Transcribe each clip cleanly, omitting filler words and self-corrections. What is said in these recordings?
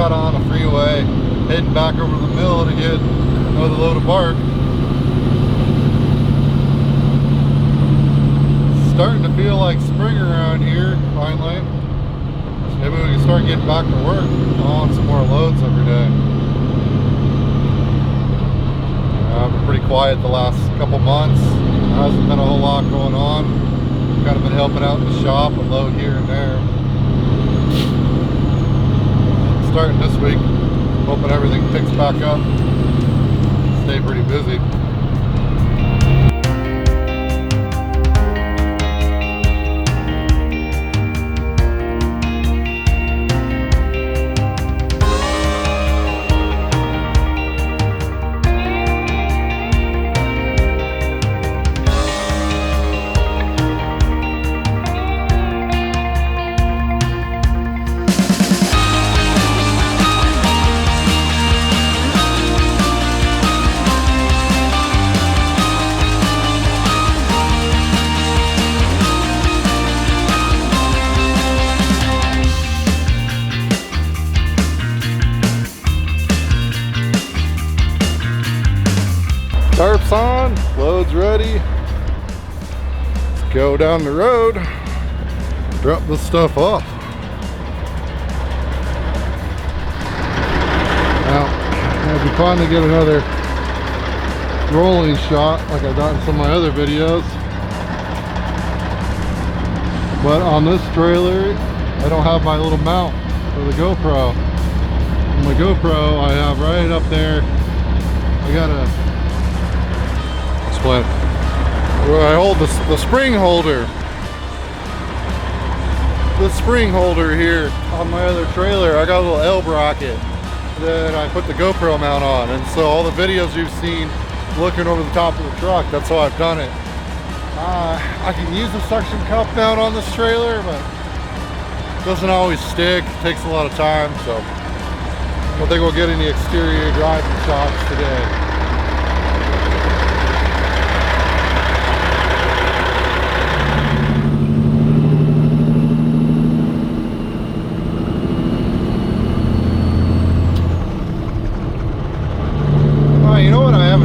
got on the freeway, heading back over the mill to get another load of bark. Starting to feel like spring around here, finally. Maybe we can start getting back to work on some more loads every day. I've been pretty quiet the last couple months. There hasn't been a whole lot going on. Kind of been helping out in the shop, a load here and there. Starting this week, hoping everything picks back up. Stay pretty busy. Tarps on, load's ready. Let's go down the road, drop this stuff off. Now, it'd be fun to get another rolling shot like I've done in some of my other videos. But on this trailer, I don't have my little mount for the GoPro. On my GoPro, I have right up there, I got a where I hold the spring holder. The spring holder here on my other trailer, I got a little L bracket that I put the GoPro mount on, and so all the videos you've seen looking over the top of the truck, that's how I've done it. I can use the suction cup mount on this trailer, but it doesn't always stick. It takes a lot of time, so I don't think we'll get any exterior driving shots today.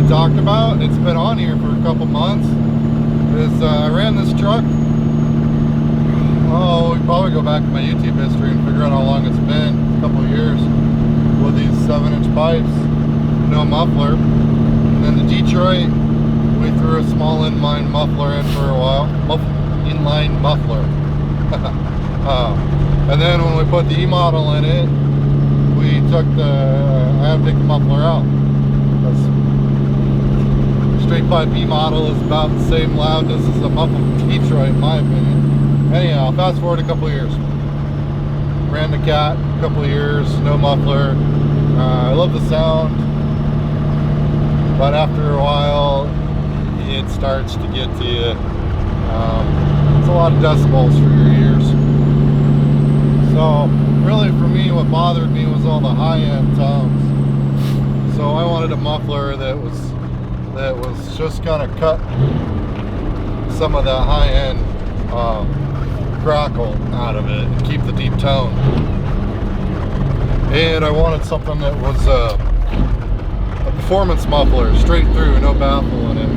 Talked about, it's been on here for a couple months, is I ran this truck, we probably go back to my YouTube history and figure out how long it's been, a couple of years, with these 7-inch pipes, no muffler. And then the Detroit, we threw a small inline muffler in for a while, inline muffler. And then when we put the E-model in it, we took I had to take the muffler out. Straight pipe E-model is about the same loudness as a muffled Detroit, in my opinion. Anyhow, fast forward a couple of years. Ran the Cat a couple of years, no muffler. I love the sound, but after a while, it starts to get to you. It's a lot of decibels for your ears. So, really for me, what bothered me was all the high-end tones. So I wanted a muffler that was just gonna cut some of that high-end crackle out of it and keep the deep tone. And I wanted something that was a performance muffler, straight through, no baffle in it.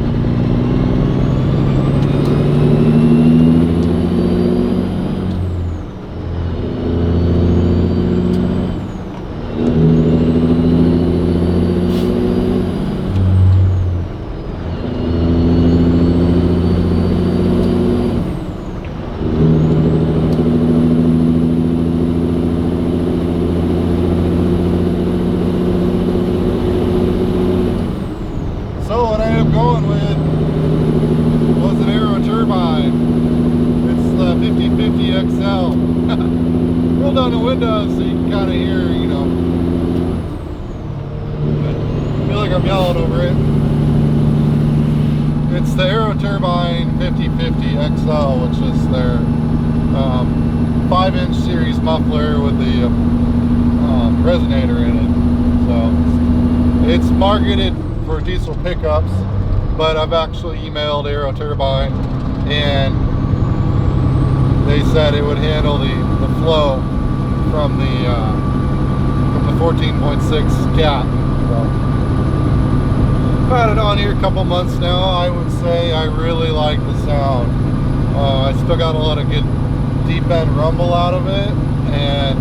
Going with was an aero turbine. It's the 5050 XL. Roll down the windows so you can kind of hear, you know. I feel like I'm yelling over it. It's the aero turbine 5050 XL, which is their 5-inch series muffler with the resonator in it. So it's marketed for diesel pickups, but I've actually emailed Aero Turbine and they said it would handle the flow from the 14.6 cat. So, I've had it on here a couple months now. I would say I really like the sound. I still got a lot of good deep end rumble out of it, and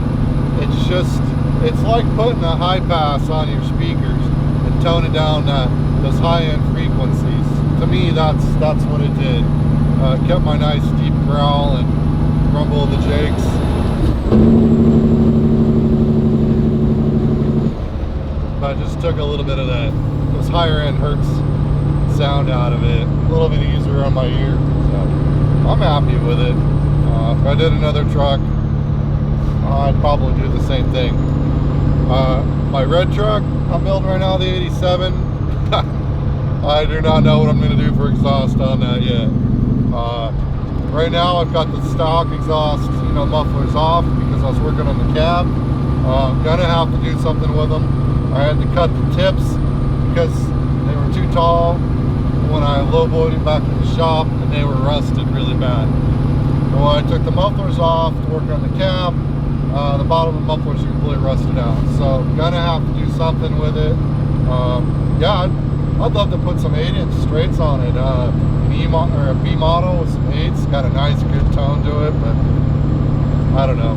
it's like putting a high pass on your speakers and toning down those high end frequencies. To me, that's what it did. Kept my nice deep growl and rumble of the jakes. But I just took a little bit of those higher end hertz sound out of it, a little bit easier on my ear. So I'm happy with it. If I did another truck, I'd probably do the same thing. My red truck I'm building right now, the 87, I do not know what I'm going to do for exhaust on that yet. Right now I've got the stock exhaust, mufflers off because I was working on the cab. I'm gonna have to do something with them. I had to cut the tips because they were too tall when I lowboyed them back to the shop, and they were rusted really bad. So I took the mufflers off to work on the cab. The bottom of the mufflers are completely rusted out. So I'm gonna have to do something with it. Yeah, I'd love to put some 8-inch straights on it. A B model with some 8s, got a nice good tone to it, but I don't know.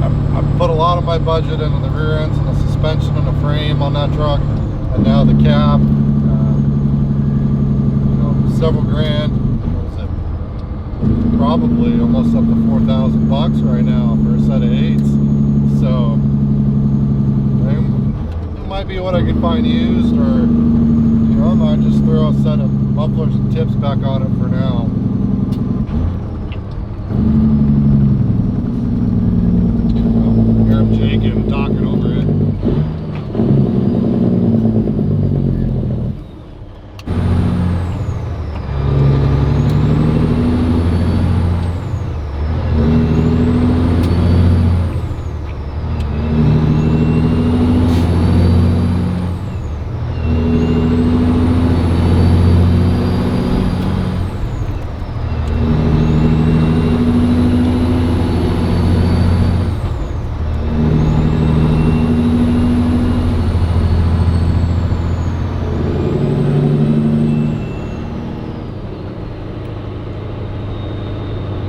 I put a lot of my budget into the rear ends and the suspension and the frame on that truck, and now the cab. Several grand. What is it? Probably almost up to 4,000 bucks right now for a set of 8s. So it might be what I can find used, or I might just throw a set of mufflers and tips back on it for now. Hear him shaking and talking over it.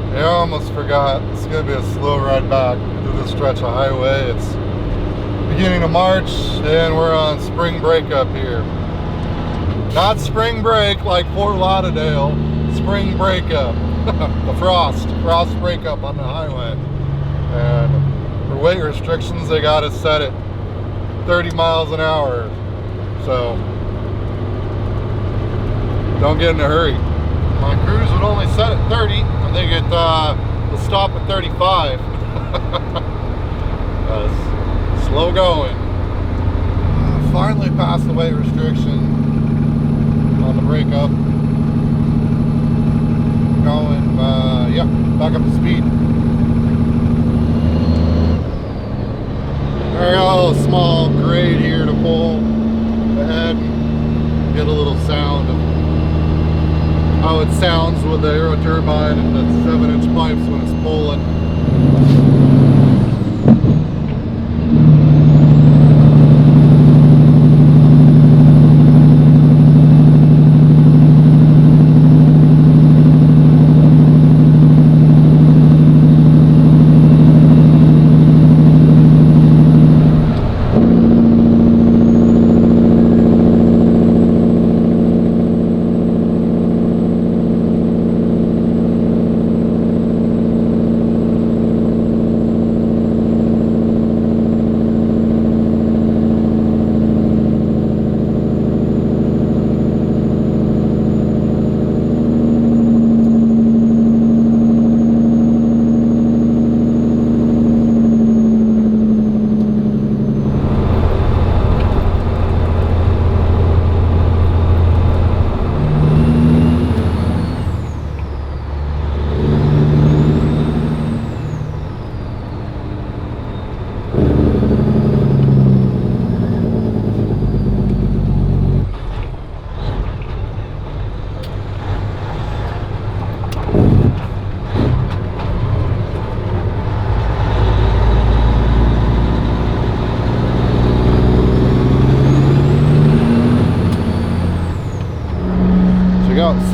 I almost forgot, it's going to be a slow ride back through this stretch of highway. It's beginning of March and we're on spring break up here. Not spring break like Fort Lauderdale, spring breakup. The frost breakup on the highway. And for weight restrictions, they got us set at 30 miles an hour. So don't get in a hurry. My cruise would only set at 30. I think it will stop at 35. Slow going. Finally passed the weight restriction on the breakup. Going, yeah, back up to speed. There we go, a small grade here to pull ahead and get a little sound of how it sounds with the aero turbine and the 7-inch pipes when it's pulling.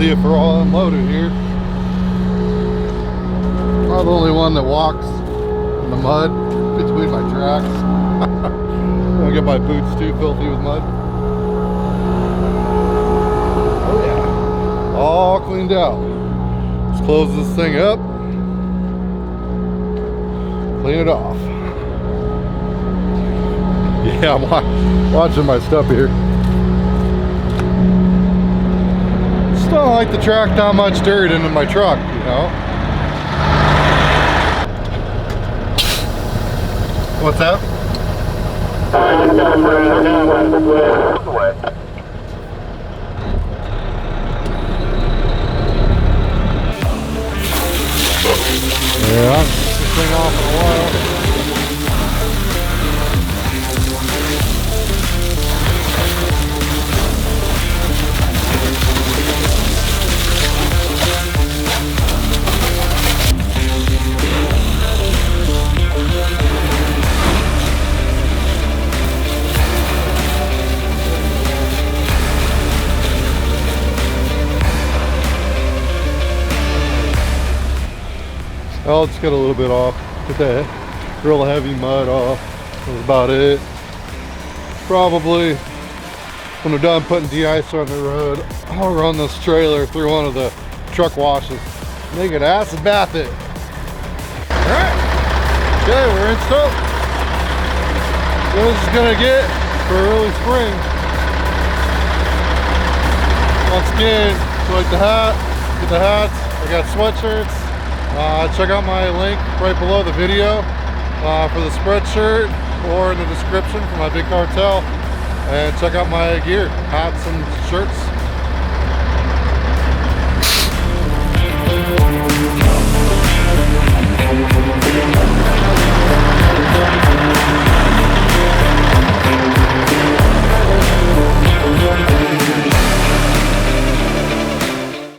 see if we're all unloaded here. I'm the only one that walks in the mud between my tracks. I'm gonna get my boots too filthy with mud. Oh yeah, all cleaned out. Let's close this thing up, clean it off. Yeah, I'm watching my stuff here. Just don't like to track that much dirt into my truck, you know. What's that? Yeah, I'll get this thing off in a while. I'll just get a little bit off, get that real heavy mud off. That's about it. Probably when I'm done putting de-ice on the road, I'll run this trailer through one of the truck washes, make it acid bath it. Alright, okay, we're in soap. This is gonna get for early spring. Once again, if you like the hat, get the hats. I got sweatshirts. Check out my link right below the video for the spreadshirt, or in the description for my big cartel, and check out my gear, hats and shirts.